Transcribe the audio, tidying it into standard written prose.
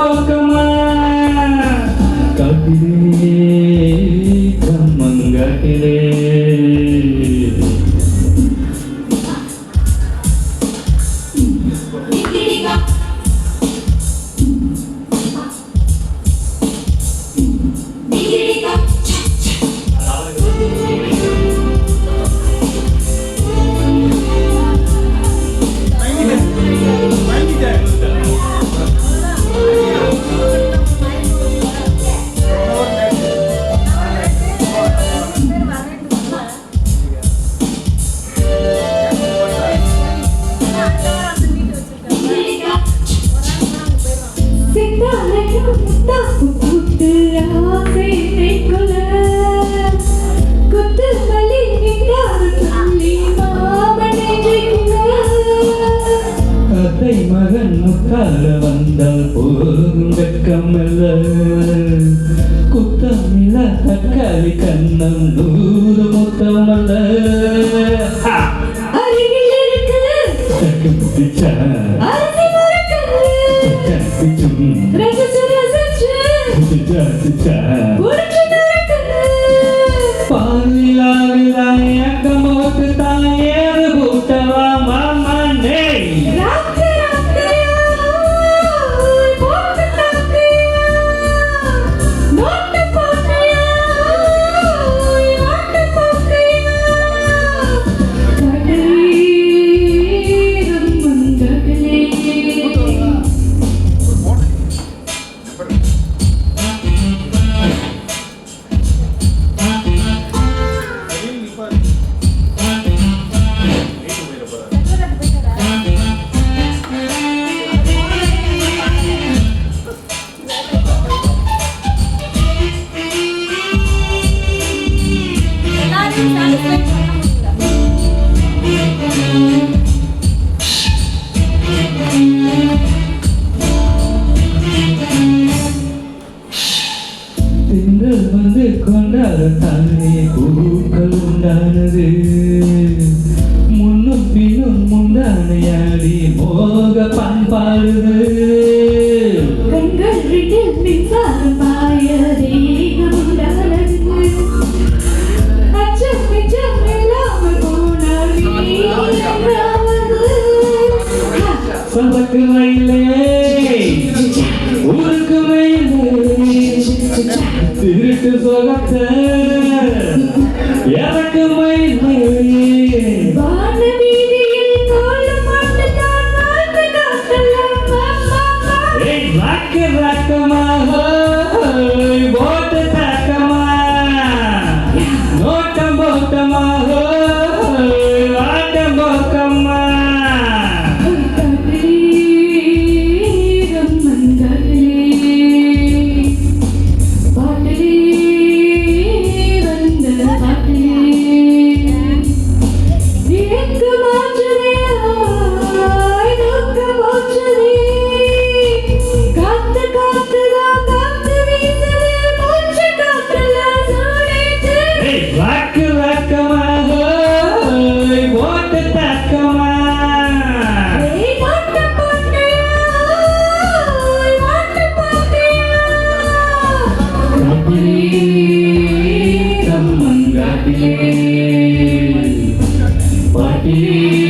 போக்கமா காட்டிலே கம்மங்காட்டிலே மகன் முக்கால வந்தால் போகும் வெக்கமல்ல குத்தமில்ல தக்காளி கண்ணம் 100 முத்தமல்ல பாலிலாவிலாயக்கமோக்கு தாயேறு கூட்டவா மாமனே திங்கள் வந்து கொண்டாட தானே பூக்கள் உண்டானது முன்னும் பின்னும் முந்தானையாடி மோக பண்பாடுது கண்கள் வீட்டில் மின்சாரமாய தேகம் உண்டானது அச்சம் மிச்சம் இல்லாமல் போனால் சபக்கு மயிலே ஊருக்கு மயிலே திருட்டு சொகத்தை எனக்கு மயிலே வான வீதியில் கோலம் போட்டு தான் வாழ்ந்து காட்டலாம் ராக்கு ராக்கமாக போட்டு தாக்கமா நோட்டம் போட்டமாக ஆட்டம் போக்கம்மா Party